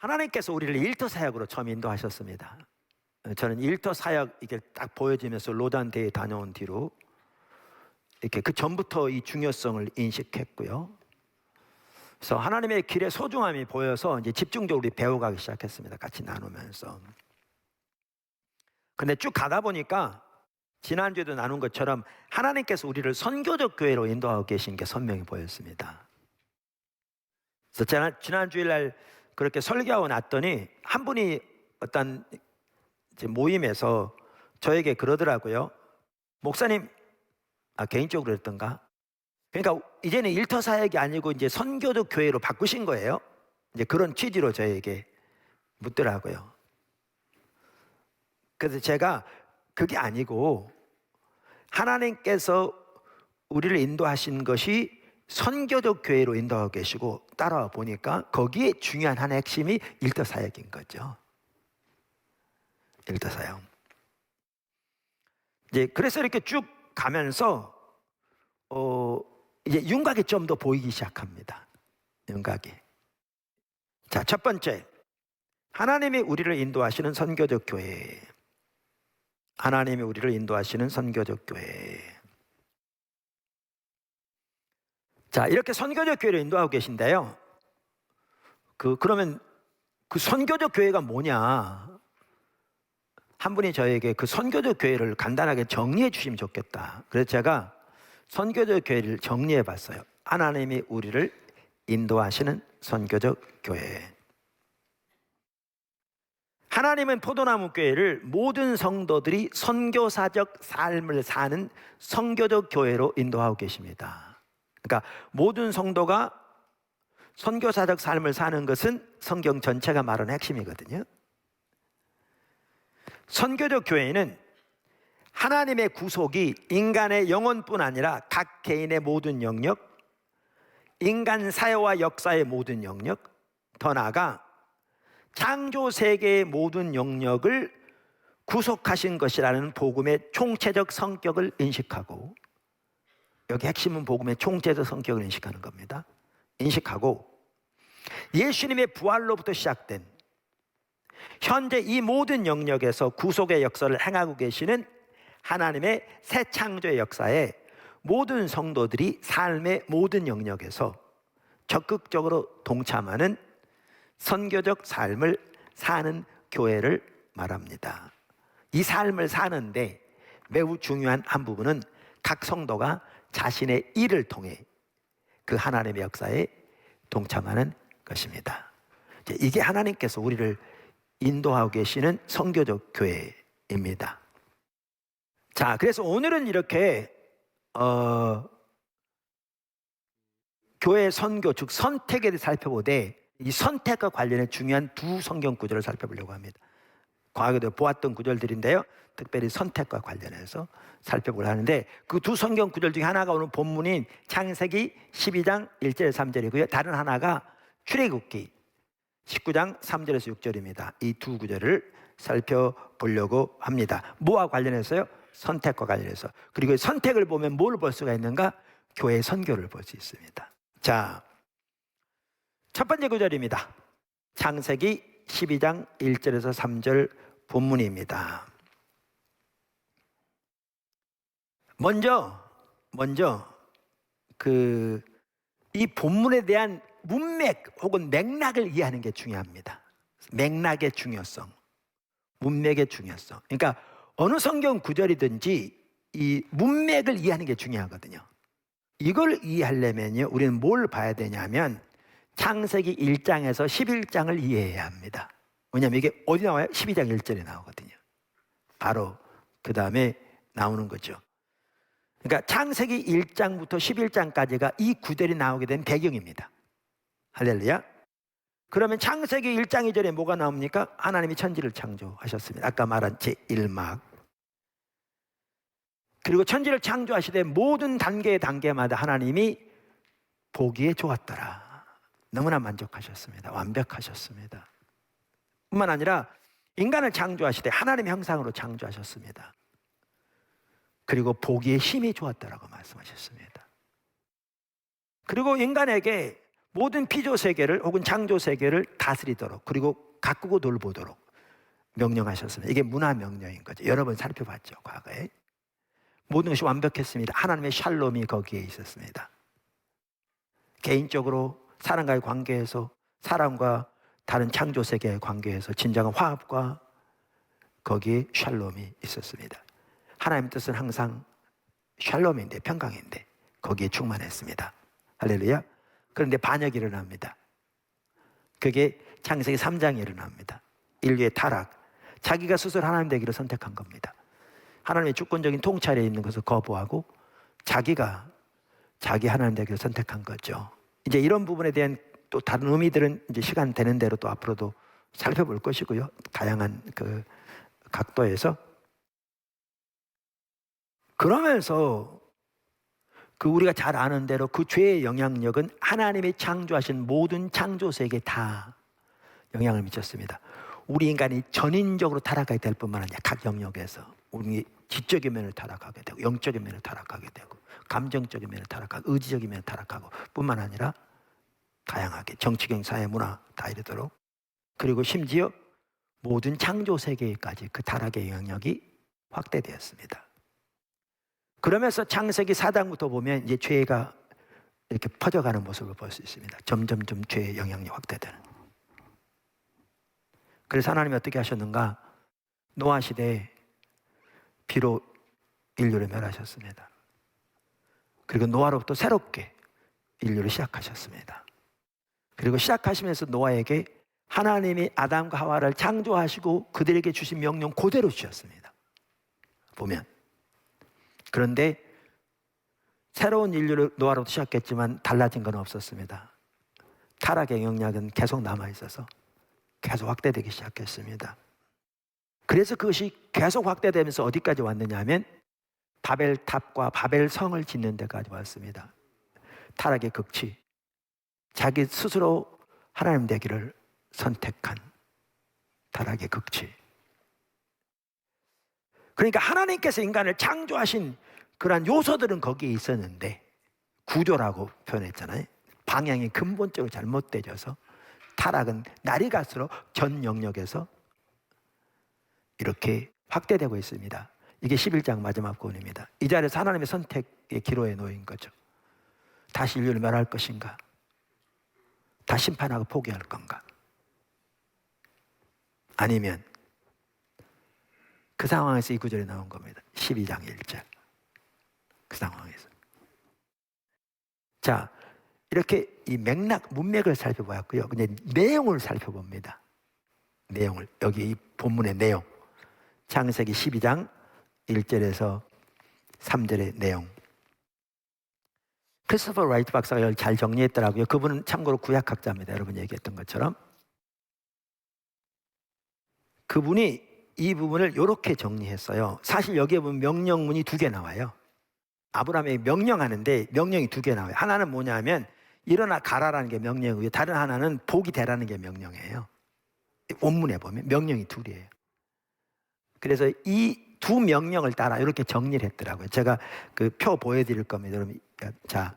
하나님께서 우리를 일터 사역으로 처음 인도하셨습니다. 저는 일터 사역 이게 딱 보여지면서 로단대에 다녀온 뒤로 이렇게 그 전부터 이 중요성을 인식했고요. 그래서 하나님의 길의 소중함이 보여서 이제 집중적으로 배워가기 시작했습니다. 같이 나누면서. 근데 쭉 가다 보니까 지난주에도 나눈 것처럼 하나님께서 우리를 선교적 교회로 인도하고 계신 게 선명히 보였습니다. 그래서 제가 지난 주일날 그렇게 설교하고 났더니 한 분이 어떤 모임에서 저에게 그러더라고요. 목사님, 개인적으로 그랬던가? 그러니까 이제는 일터 사역이 아니고 이제 선교적 교회로 바꾸신 거예요? 이제 그런 취지로 저에게 묻더라고요. 그래서 제가 그게 아니고 하나님께서 우리를 인도하신 것이 선교적 교회로 인도하고 계시고 따라와 보니까 거기에 중요한 하나의 핵심이 일터 사역인 거죠. 일터 사역. 이제 그래서 이렇게 쭉 가면서 이제 윤곽이 좀 더 보이기 시작합니다. 윤곽이. 자, 첫 번째, 하나님이 우리를 인도하시는 선교적 교회. 하나님이 우리를 인도하시는 선교적 교회. 자, 이렇게 선교적 교회를 인도하고 계신데요. 그러면 그 선교적 교회가 뭐냐? 한 분이 저에게 그 선교적 교회를 간단하게 정리해 주시면 좋겠다. 그래서 제가 선교적 교회를 정리해 봤어요. 하나님이 우리를 인도하시는 선교적 교회. 하나님은 포도나무 교회를 모든 성도들이 선교사적 삶을 사는 선교적 교회로 인도하고 계십니다. 그러니까 모든 성도가 선교사적 삶을 사는 것은 성경 전체가 말하는 핵심이거든요. 선교적 교회는 하나님의 구속이 인간의 영혼뿐 아니라 각 개인의 모든 영역, 인간 사회와 역사의 모든 영역, 더 나아가 창조 세계의 모든 영역을 구속하신 것이라는 복음의 총체적 성격을 인식하고, 여기 핵심은 복음의 총체적 성격을 인식하는 겁니다. 인식하고 예수님의 부활로부터 시작된 현재 이 모든 영역에서 구속의 역사를 행하고 계시는 하나님의 새 창조의 역사에 모든 성도들이 삶의 모든 영역에서 적극적으로 동참하는 선교적 삶을 사는 교회를 말합니다. 이 삶을 사는데 매우 중요한 한 부분은 각 성도가 자신의 일을 통해 그 하나님의 역사에 동참하는 것입니다. 이게 하나님께서 우리를 인도하고 계시는 선교적 교회입니다. 자, 그래서 오늘은 이렇게 교회 선교, 즉 선택에 대해 살펴보되 이 선택과 관련해 중요한 두 성경 구절을 살펴보려고 합니다. 과거에도 보았던 구절들인데요, 특별히 선택과 관련해서 살펴보려 하는데 그 두 성경 구절 중에 하나가 오늘 본문인 창세기 12장 1절 3절이고요 다른 하나가 출애굽기 19장 3절에서 6절입니다. 이 두 구절을 살펴보려고 합니다. 뭐와 관련해서요? 선택과 관련해서. 그리고 선택을 보면 뭘 볼 수가 있는가? 교회 선교를 볼 수 있습니다. 자, 첫 번째 구절입니다. 창세기 12장 1절에서 3절 본문입니다. 먼저 이 본문에 대한 문맥 혹은 맥락을 이해하는 게 중요합니다. 맥락의 중요성, 문맥의 중요성. 그러니까 어느 성경 구절이든지 이 문맥을 이해하는 게 중요하거든요. 이걸 이해하려면요, 우리는 뭘 봐야 되냐면 창세기 1장에서 11장을 이해해야 합니다. 왜냐하면 이게 어디 나와요? 12장 1절에 나오거든요. 바로 그 다음에 나오는 거죠. 그러니까 창세기 1장부터 11장까지가 이 구절이 나오게 된 배경입니다. 할렐루야. 그러면 창세기 1장 2절에 뭐가 나옵니까? 하나님이 천지를 창조하셨습니다. 아까 말한 제1막. 그리고 천지를 창조하시되 모든 단계마다 하나님이 보기에 좋았더라. 너무나 만족하셨습니다. 완벽하셨습니다. 뿐만 아니라 인간을 창조하시되 하나님의 형상으로 창조하셨습니다. 그리고 보기에 힘이 좋았다라고 말씀하셨습니다. 그리고 인간에게 모든 피조 세계를 혹은 창조 세계를 다스리도록 그리고 가꾸고 돌보도록 명령하셨습니다. 이게 문화 명령인 거죠. 여러 번 살펴봤죠, 과거에. 모든 것이 완벽했습니다. 하나님의 샬롬이 거기에 있었습니다. 개인적으로 사람과의 관계에서, 사람과 다른 창조 세계의 관계에서 진정한 화합과 거기에 샬롬이 있었습니다. 하나님의 뜻은 항상 샬롬인데, 평강인데 거기에 충만했습니다. 할렐루야. 그런데 반역이 일어납니다. 그게 창세기 3장에 일어납니다. 인류의 타락, 자기가 스스로 하나님 되기를 선택한 겁니다. 하나님의 주권적인 통찰에 있는 것을 거부하고 자기가 자기 하나님 되기를 선택한 거죠. 이제 이런 부분에 대한 또 다른 의미들은 이제 시간 되는 대로 또 앞으로도 살펴볼 것이고요. 다양한 그 각도에서. 그러면서 그 우리가 잘 아는 대로 그 죄의 영향력은 하나님이 창조하신 모든 창조 세계에 다 영향을 미쳤습니다. 우리 인간이 전인적으로 타락하게 될 뿐만 아니라 각 영역에서 우리 지적인 면을 타락하게 되고, 영적인 면을 타락하게 되고, 감정적인 면을 타락하고, 의지적인 면을 타락하고 뿐만 아니라 다양하게 정치경 사회 문화 다 이르도록, 그리고 심지어 모든 창조 세계까지 그 타락의 영향력이 확대되었습니다. 그러면서 창세기 4장부터 보면 이제 죄가 이렇게 퍼져가는 모습을 볼 수 있습니다. 점점점 죄의 영향력이 확대되는. 그래서 하나님이 어떻게 하셨는가? 노아 시대에 비로 인류를 멸하셨습니다. 그리고 노아로부터 새롭게 인류를 시작하셨습니다. 그리고 시작하시면서 노아에게 하나님이 아담과 하와를 창조하시고 그들에게 주신 명령 그대로 주셨습니다. 보면. 그런데 새로운 인류를 노아로부터 시작했지만 달라진 건 없었습니다. 타락의 영향력은 계속 남아있어서 계속 확대되기 시작했습니다. 그래서 그것이 계속 확대되면서 어디까지 왔느냐 하면 바벨탑과 바벨성을 짓는 데까지 왔습니다. 타락의 극치, 자기 스스로 하나님 되기를 선택한 타락의 극치. 그러니까 하나님께서 인간을 창조하신 그러한 요소들은 거기에 있었는데, 구조라고 표현했잖아요. 방향이 근본적으로 잘못되어서 타락은 날이 갈수록 전 영역에서 이렇게 확대되고 있습니다. 이게 11장 마지막 부분입니다. 이 자리에서 하나님의 선택의 기로에 놓인 거죠. 다시 인류를 멸할 것인가? 다 심판하고 포기할 건가? 아니면 그 상황에서 이 구절이 나온 겁니다. 12장 1절. 그 상황에서. 자, 이렇게 이 맥락, 문맥을 살펴보았고요. 이제 내용을 살펴봅니다. 내용을. 여기 이 본문의 내용. 창세기 12장 1절에서 3절의 내용. 크리스토퍼 라이트 박사가 여기 잘 정리했더라고요. 그분은 참고로 구약학자입니다. 여러분 얘기했던 것처럼. 그분이 이 부분을 이렇게 정리했어요. 사실 여기에 보면 명령문이 2개 나와요. 아브라함에게 명령하는데 명령이 2개 나와요. 하나는 뭐냐면 일어나 가라라는 게 명령이고요. 다른 하나는 복이 되라는 게 명령이에요. 원문에 보면 명령이 2개예요. 그래서 이 2 명령을 따라 이렇게 정리를 했더라고요. 제가 그 표 보여드릴 겁니다. 여러분, 자,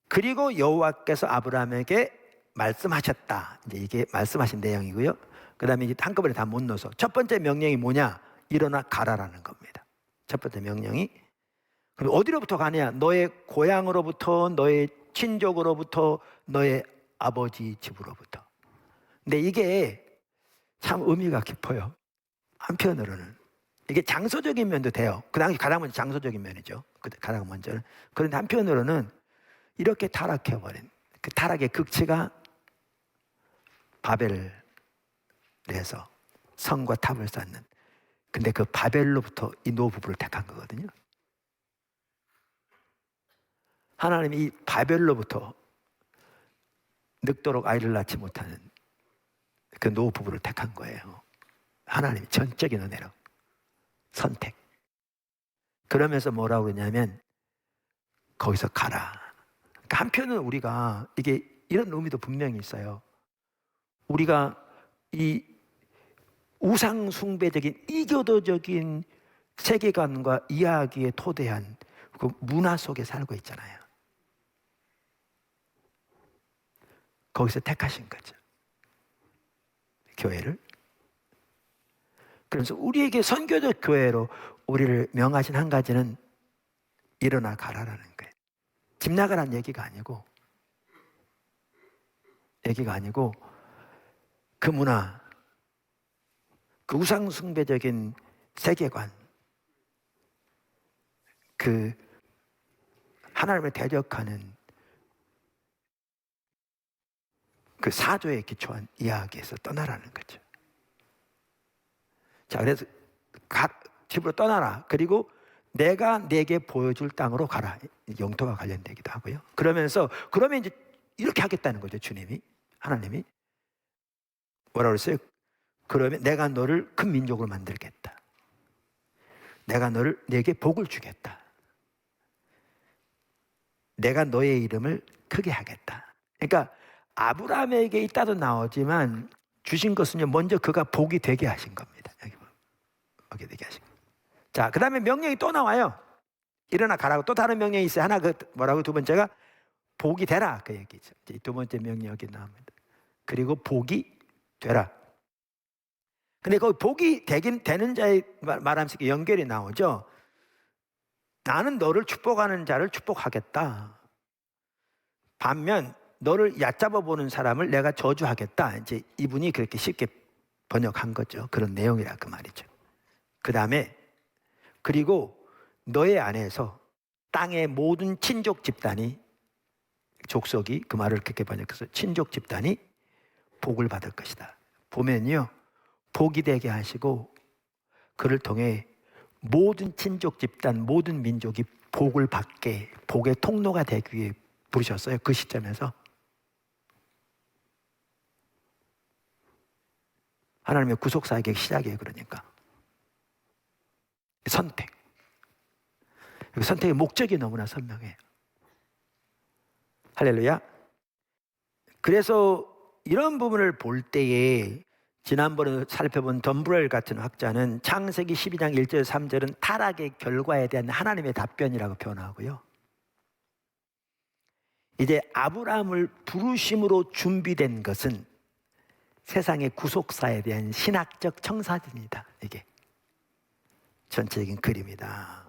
그리고 여호와께서 아브라함에게 말씀하셨다. 이제 이게 말씀하신 내용이고요. 그 다음에 이제 한꺼번에 다 못 넣어서 첫 번째 명령이 뭐냐? 일어나 가라라는 겁니다. 첫 번째 명령이. 그럼 어디로부터 가냐? 너의 고향으로부터, 너의 친족으로부터, 너의 아버지 집으로부터. 근데 이게 참 의미가 깊어요. 한편으로는 이게 장소적인 면도 돼요. 그 당시 가장 먼저 장소적인 면이죠. 가장 먼저는. 그런데 한편으로는 이렇게 타락해버린 그 타락의 극치가 바벨에서 성과 탑을 쌓는. 근데 그 바벨로부터 이 노부부를 택한 거거든요. 하나님이 이 바벨로부터 늙도록 아이를 낳지 못하는 그 노부부를 택한 거예요. 하나님이 전적인 은혜로 선택. 그러면서 뭐라고 그러냐면 거기서 가라. 그러니까 한편은 우리가 이게 이런 의미도 분명히 있어요. 우리가 이 우상 숭배적인 이교도적인 세계관과 이야기에 토대한 그 문화 속에 살고 있잖아요. 거기서 택하신 거죠. 교회를. 그래서 우리에게 선교적 교회로 우리를 명하신 한 가지는 일어나 가라라는 거예요. 집 나가라는 얘기가 아니고 그 문화, 그 우상숭배적인 세계관, 그 하나님을 대적하는 그 사조에 기초한 이야기에서 떠나라는 거죠. 자, 그래서 집으로 떠나라. 그리고 내가 내게 보여줄 땅으로 가라. 영토가 관련되기도 하고요. 그러면 이제 이렇게 하겠다는 거죠. 주님이, 하나님이 뭐라고 그랬어요? 그러면 내가 너를 큰 민족으로 만들겠다. 내가 내게 복을 주겠다. 내가 너의 이름을 크게 하겠다. 그러니까 아브라함에게 있다도 나오지만 주신 것은요, 먼저 그가 복이 되게 하신 겁니다. 여기 복이 되게 하신 겁니다. 자, 그 다음에 명령이 또 나와요. 일어나 가라고. 또 다른 명령이 있어요. 하나, 뭐라고? 두 번째가 복이 되라. 그 얘기죠. 두 번째 명령이 여기 나옵니다. 그리고 복이 되라. 근데 그 복이 되는 자의 말하면서 연결이 나오죠. 나는 너를 축복하는 자를 축복하겠다. 반면 너를 얕잡아 보는 사람을 내가 저주하겠다. 이제 이분이 그렇게 쉽게 번역한 거죠. 그런 내용이라 그 말이죠. 그 다음에 그리고 너의 안에서 땅의 모든 친족 집단이, 족속이 그 말을 그렇게 번역해서 친족 집단이 복을 받을 것이다. 보면요, 복이 되게 하시고 그를 통해 모든 친족 집단, 모든 민족이 복을 받게, 복의 통로가 되기 위해 부르셨어요. 그 시점에서 하나님의 구속사역의 시작이에요. 그러니까 선택. 선택의 목적이 너무나 선명해요. 할렐루야. 그래서 이런 부분을 볼 때에 지난번에 살펴본 덤브렐 같은 학자는 창세기 12장 1절 3절은 타락의 결과에 대한 하나님의 답변이라고 표현하고요. 이제 아브라함을 부르심으로 준비된 것은 세상의 구속사에 대한 신학적 청사진이다. 이게 전체적인 그림이다.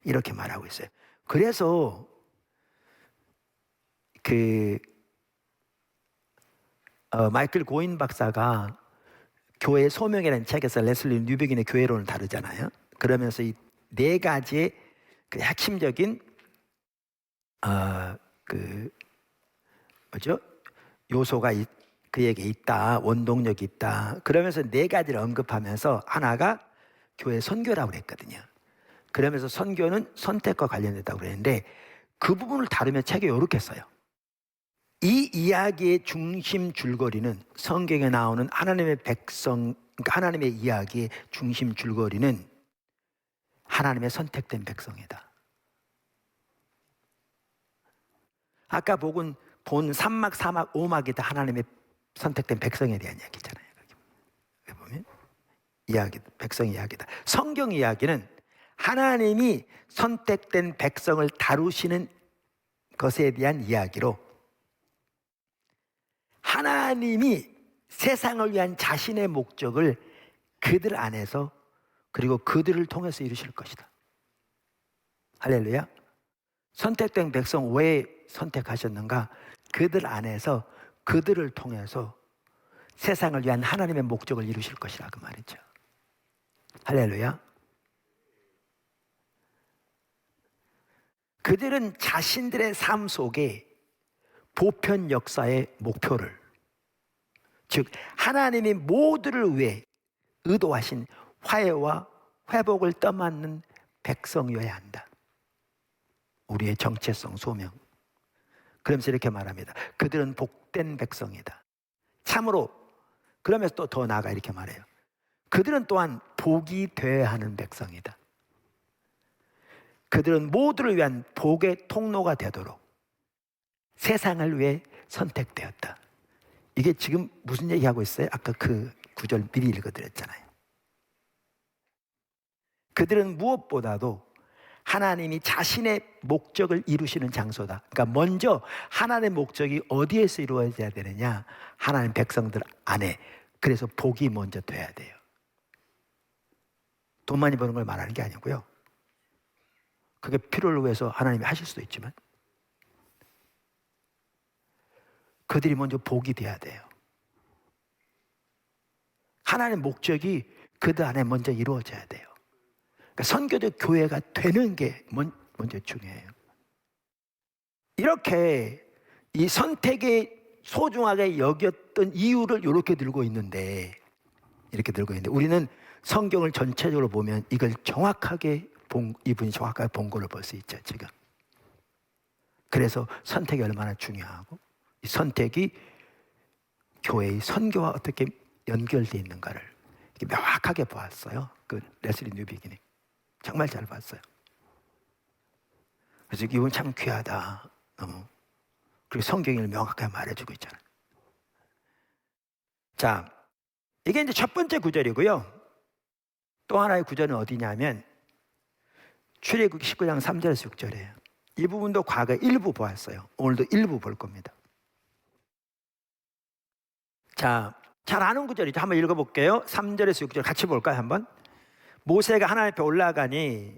이렇게 말하고 있어요. 그래서 마이클 고인 박사가 교회 소명이라는 책에서 레슬리 뉴비긴의 교회론을 다루잖아요. 그러면서 이 네 가지의 그 핵심적인 요소가 그에게 있다, 원동력이 있다. 그러면서 네 가지를 언급하면서 하나가 교회 선교라고 그랬거든요. 그러면서 선교는 선택과 관련됐다고 그랬는데 그 부분을 다루며 책에 이렇게 써요. 이 이야기의 중심 줄거리는, 성경에 나오는 하나님의 백성, 그러니까 하나님의 이야기의 중심 줄거리는 하나님의 선택된 백성이다. 아까 본 삼막, 사막, 오막이 다 하나님의 선택된 백성에 대한 이야기잖아요. 여기 보면 백성 이야기다. 성경 이야기는 하나님이 선택된 백성을 다루시는 것에 대한 이야기로 하나님이 세상을 위한 자신의 목적을 그들 안에서 그리고 그들을 통해서 이루실 것이다. 할렐루야. 선택된 백성 왜 선택하셨는가? 그들 안에서 그들을 통해서 세상을 위한 하나님의 목적을 이루실 것이라 그 말이죠. 할렐루야. 그들은 자신들의 삶 속에 보편 역사의 목표를, 즉 하나님이 모두를 위해 의도하신 화해와 회복을 떠맡는 백성이어야 한다. 우리의 정체성, 소명. 그러면서 이렇게 말합니다. 그들은 복된 백성이다. 참으로. 그러면서 또 더 나아가 이렇게 말해요. 그들은 또한 복이 되어야 하는 백성이다. 그들은 모두를 위한 복의 통로가 되도록 세상을 위해 선택되었다. 이게 지금 무슨 얘기하고 있어요? 아까 그 구절 미리 읽어드렸잖아요. 그들은 무엇보다도 하나님이 자신의 목적을 이루시는 장소다. 그러니까 먼저 하나님의 목적이 어디에서 이루어져야 되느냐? 하나님 백성들 안에. 그래서 복이 먼저 돼야 돼요. 돈 많이 버는 걸 말하는 게 아니고요. 그게 필요를 위해서 하나님이 하실 수도 있지만 그들이 먼저 복이 돼야 돼요. 하나님의 목적이 그들 안에 먼저 이루어져야 돼요. 그러니까 선교적 교회가 되는 게 먼저 중요해요. 이렇게 이 선택에 소중하게 여겼던 이유를 이렇게 들고 있는데 우리는 성경을 전체적으로 보면 이걸 정확하게 이분이 정확하게 본 걸로 볼 수 있죠, 지금. 그래서 선택이 얼마나 중요하고 이 선택이 교회의 선교와 어떻게 연결되어 있는가를 명확하게 보았어요. 그 레슬리 뉴비기닝 정말 잘 봤어요. 그래서 이분 참 귀하다. 너무. 그리고 성경을 명확하게 말해주고 있잖아요. 자, 이게 이제 첫 번째 구절이고요. 또 하나의 구절은 어디냐면 출애굽기 19장 3절에서 6절이에요. 이 부분도 과거 일부 보았어요. 오늘도 일부 볼 겁니다. 자, 잘 아는 구절이죠. 한번 읽어볼게요. 3절에서 6절 같이 볼까요? 한번. 모세가 하나님 앞에 올라가니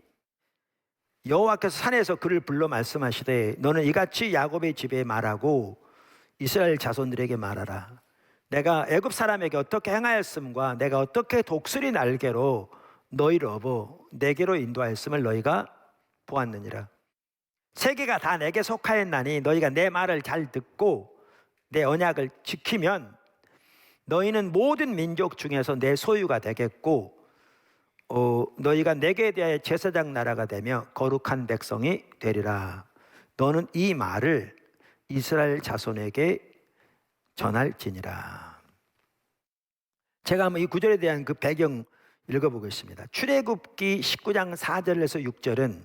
여호와께서 산에서 그를 불러 말씀하시되 너는 이같이 야곱의 집에 말하고 이스라엘 자손들에게 말하라. 내가 애굽 사람에게 어떻게 행하였음과 내가 어떻게 독수리 날개로 너희를 업어 내게로 인도하였음을 너희가 보았느니라. 세계가 다 내게 속하였나니 너희가 내 말을 잘 듣고 내 언약을 지키면 너희는 모든 민족 중에서 내 소유가 되겠고 너희가 내게 대하여 제사장 나라가 되며 거룩한 백성이 되리라. 너는 이 말을 이스라엘 자손에게 전할지니라. 제가 한번 이 구절에 대한 그 배경 읽어보겠습니다. 출애굽기 19장 4절에서 6절은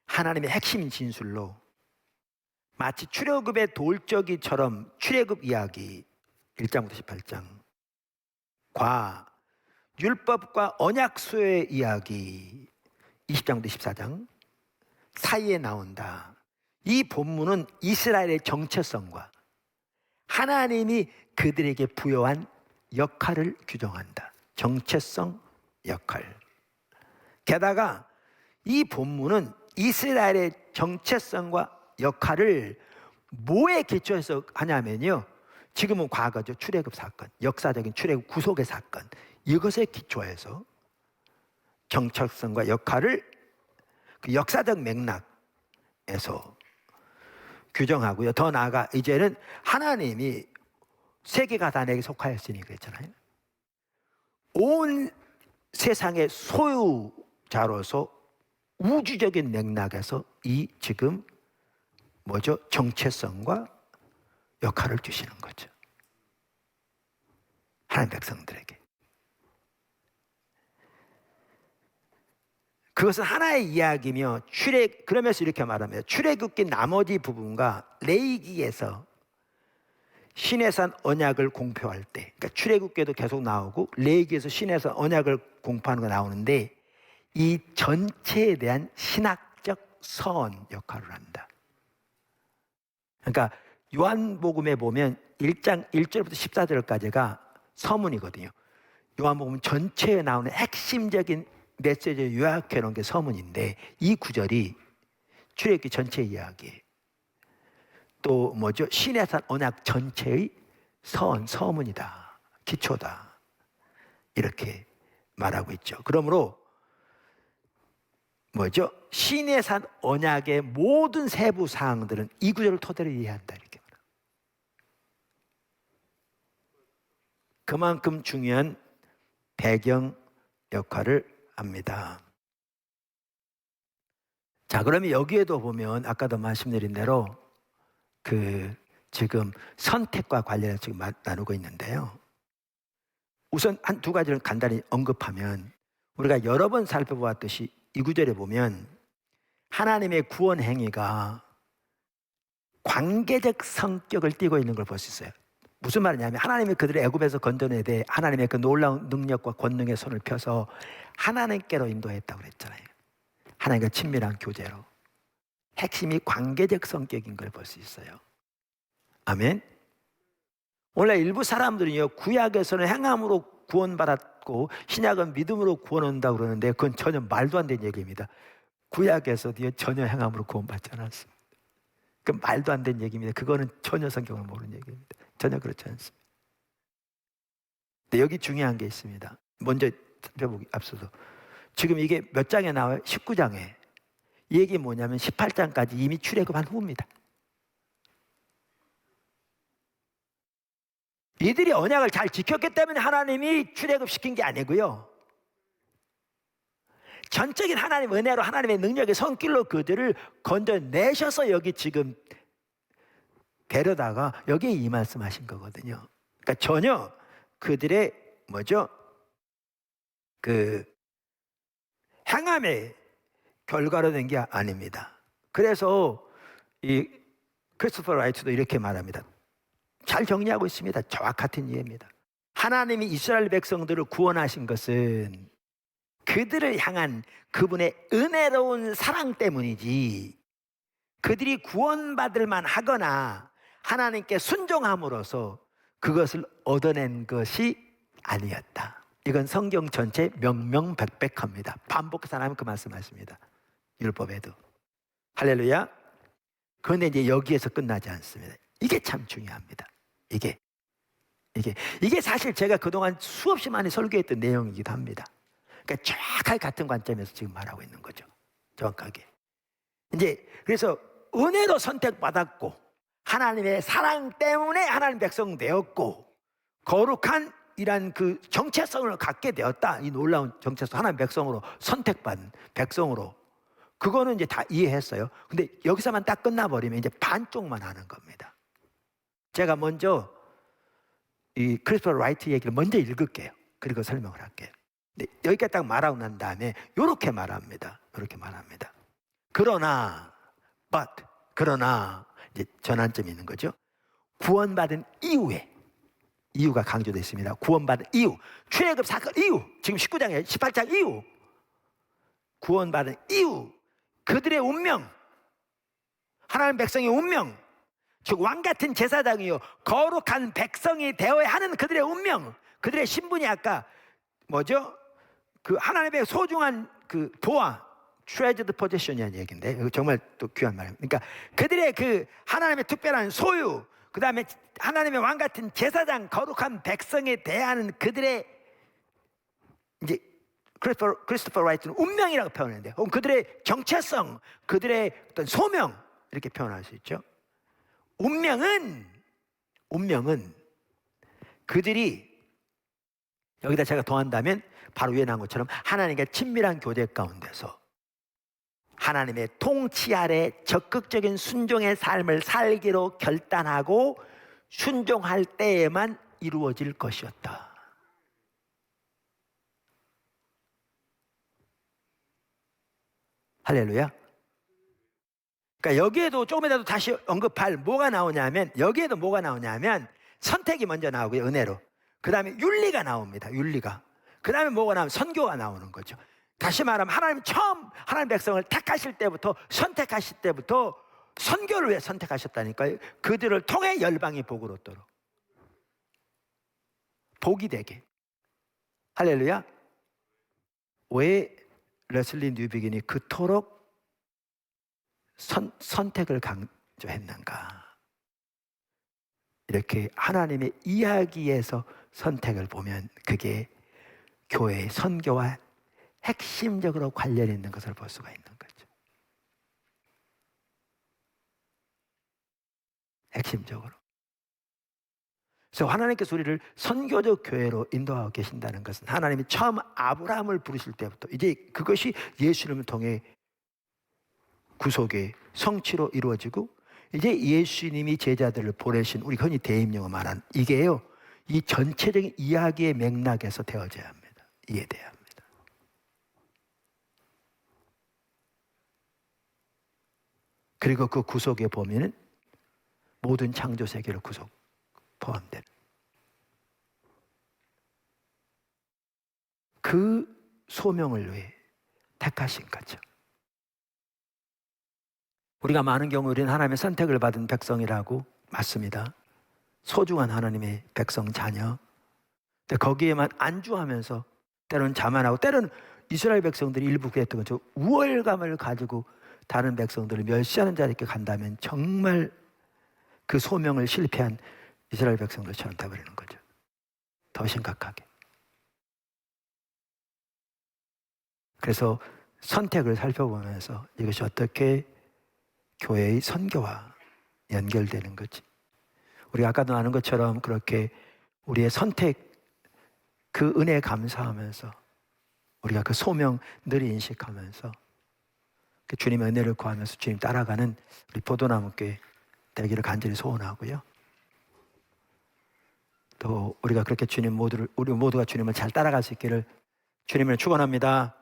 하나님의 핵심 진술로 마치 출애굽의 돌적이처럼 출애굽 이야기 1장부터 18장과 율법과 언약서의 이야기 20장부터 24장 사이에 나온다. 이 본문은 이스라엘의 정체성과 하나님이 그들에게 부여한 역할을 규정한다. 정체성, 역할. 게다가 이 본문은 이스라엘의 정체성과 역할을 뭐에 기초해서 하냐면요, 지금은 과거죠. 출애굽 사건, 역사적인 출애굽 구속의 사건, 이것에 기초해서 정체성과 역할을 그 역사적 맥락에서 규정하고요. 더 나아가 이제는 하나님이 세계가 다 내게 속하였으니 그랬잖아요. 온 세상의 소유자로서 우주적인 맥락에서 이 지금 뭐죠? 정체성과 역할을 주시는 거죠. 하나님 백성들에게. 그것은 하나의 이야기며 그러면서 이렇게 말합니다. 출애굽기 나머지 부분과 레위기에서 시내산 언약을 공표할 때, 그러니까 출애굽기에도 계속 나오고 레위기에서 시내산 언약을 공표하는 거 나오는데 이 전체에 대한 신학적 서원 역할을 한다. 그러니까 요한복음에 보면 1장 1절부터 14절까지가 서문이거든요. 요한복음 전체에 나오는 핵심적인 메시지를 요약해 놓은 게 서문인데 이 구절이 출애굽기 전체 이야기예요. 또 뭐죠? 시내산 언약 전체의 서문이다. 기초다. 이렇게 말하고 있죠. 그러므로 뭐죠? 시내산 언약의 모든 세부 사항들은 이 구절을 토대로 이해한다. 이렇게 말합니다. 그만큼 중요한 배경 역할을 합니다. 자, 그러면 여기에도 보면 아까도 말씀드린 대로 지금 선택과 관련해서 지금 나누고 있는데요. 우선 한 두 가지를 간단히 언급하면 우리가 여러 번 살펴보았듯이 이 구절에 보면 하나님의 구원 행위가 관계적 성격을 띠고 있는 걸 볼 수 있어요. 무슨 말이냐면 하나님이 그들을 애굽에서 건져내야 돼 하나님의 그 놀라운 능력과 권능의 손을 펴서 하나님께로 인도했다고 그랬잖아요. 하나님과 친밀한 교제로. 핵심이 관계적 성격인 걸 볼 수 있어요. 아멘. 원래 일부 사람들은요, 구약에서는 행함으로 구원받았고 신약은 믿음으로 구원 온다고 그러는데 그건 전혀 말도 안 되는 얘기입니다. 구약에서도요, 전혀 행함으로 구원받지 않았습니다. 그 말도 안 되는 얘기입니다. 그거는 전혀 성경을 모르는 얘기입니다. 전혀 그렇지 않습니다. 근데 여기 중요한 게 있습니다. 먼저 살펴보기 앞서서 지금 이게 몇 장에 나와요? 19장에. 이 얘기 뭐냐면 18장까지 이미 출애굽한 후입니다. 이들이 언약을 잘 지켰기 때문에 하나님이 출애굽시킨 게 아니고요, 전적인 하나님의 은혜로 하나님의 능력의 손길로 그들을 건져내셔서 여기 지금 데려다가 여기에 이 말씀하신 거거든요. 그러니까 전혀 그들의 그 행함의 결과로 된 게 아닙니다. 그래서 이 크리스토퍼 라이트도 이렇게 말합니다. 잘 정리하고 있습니다. 정확한 이해입니다. 하나님이 이스라엘 백성들을 구원하신 것은 그들을 향한 그분의 은혜로운 사랑 때문이지, 그들이 구원받을 만하거나 하나님께 순종함으로써 그것을 얻어낸 것이 아니었다. 이건 성경 전체 명명백백합니다. 반복해서 하나님 그 말씀하십니다. 율법에도. 할렐루야. 그런데 이제 여기에서 끝나지 않습니다. 이게 참 중요합니다. 이게 사실 제가 그동안 수없이 많이 설교했던 내용이기도 합니다. 그러니까 정확하게 같은 관점에서 지금 말하고 있는 거죠. 정확하게. 이제 그래서 은혜로 선택받았고 하나님의 사랑 때문에 하나님 백성 되었고 거룩한 이란 그 정체성을 갖게 되었다. 이 놀라운 정체성, 하나님 백성으로 선택받은 백성으로. 그거는 이제 다 이해했어요. 근데 여기서만 딱 끝나버리면 이제 반쪽만 하는 겁니다. 제가 먼저 이 크리스토퍼 라이트 얘기를 먼저 읽을게요. 그리고 설명을 할게요. 여기까지 딱 말하고 난 다음에 이렇게 말합니다. 그러나 이제 전환점이 있는 거죠. 구원받은 이후에, 이유가 강조되어 있습니다. 구원받은 이후, 출애굽 사건 이후, 지금 19장에 18장 이후, 구원받은 이후 그들의 운명, 하나님 백성의 운명, 즉 왕같은 제사장이요 거룩한 백성이 되어야 하는 그들의 운명, 그들의 신분이 아까 그 하나님의 소중한 그 보화, treasured possession이라는 얘기인데 이거 정말 또 귀한 말이에요. 그러니까 그들의 그 하나님의 특별한 소유, 그 다음에 하나님의 왕같은 제사장, 거룩한 백성에 대한 그들의 이제 크리스토퍼 라이트는 운명이라고 표현했는데, 혹은 그들의 정체성, 그들의 어떤 소명 이렇게 표현할 수 있죠. 운명은 그들이 여기다 제가 더한다면 바로 위에 나온 것처럼 하나님과 친밀한 교제 가운데서 하나님의 통치 아래 적극적인 순종의 삶을 살기로 결단하고 순종할 때에만 이루어질 것이었다. 할렐루야. 그러니까 여기에도 조금이라도 다시 언급할 뭐가 나오냐면, 여기에도 뭐가 나오냐면 선택이 먼저 나오고요, 은혜로. 그 다음에 윤리가 나옵니다. 윤리가. 그 다음에 뭐가 나오면 선교가 나오는 거죠. 다시 말하면 하나님 처음 하나님 백성을 택하실 때부터, 선택하실 때부터 선교를 왜 선택하셨다니까요. 그들을 통해 열방이 복을 얻도록, 복이 되게. 할렐루야. 왜 레슬리 뉴비긴이 그토록 선택을 강조했는가? 이렇게 하나님의 이야기에서 선택을 보면 그게 교회의 선교와 핵심적으로 관련 있는 것을 볼 수가 있는 거죠. 핵심적으로. 그래서 하나님께서 우리를 선교적 교회로 인도하고 계신다는 것은 하나님이 처음 아브라함을 부르실 때부터 이제 그것이 예수님을 통해 구속의 성취로 이루어지고, 이제 예수님이 제자들을 보내신, 우리 흔히 대임령을 말한 이게요, 이 전체적인 이야기의 맥락에서 되어져야 합니다. 이해돼야 합니다. 그리고 그 구속에 보면은 모든 창조 세계를 구속 포함된 그 소명을 위해 택하신 거죠. 우리가 많은 경우 우리는 하나님의 선택을 받은 백성이라고 맞습니다. 소중한 하나님의 백성 자녀. 근데 거기에만 안주하면서 때로는 자만하고 때로는 이스라엘 백성들이 일부 그랬던 거죠. 우월감을 가지고 다른 백성들을 멸시하는 자리에 간다면 정말 그 소명을 실패한 이스라엘 백성들처럼 되어버리는 거죠. 더 심각하게. 그래서 선택을 살펴보면서 이것이 어떻게 교회의 선교와 연결되는 거지. 우리가 아까도 아는 것처럼 그렇게 우리의 선택, 그 은혜에 감사하면서 우리가 그 소명 늘 인식하면서 그 주님의 은혜를 구하면서 주님 따라가는 우리 포도나무교회 되기를 간절히 소원하고요. 또 우리가 그렇게 우리 모두가 주님을 잘 따라갈 수 있기를 주님을 축원합니다.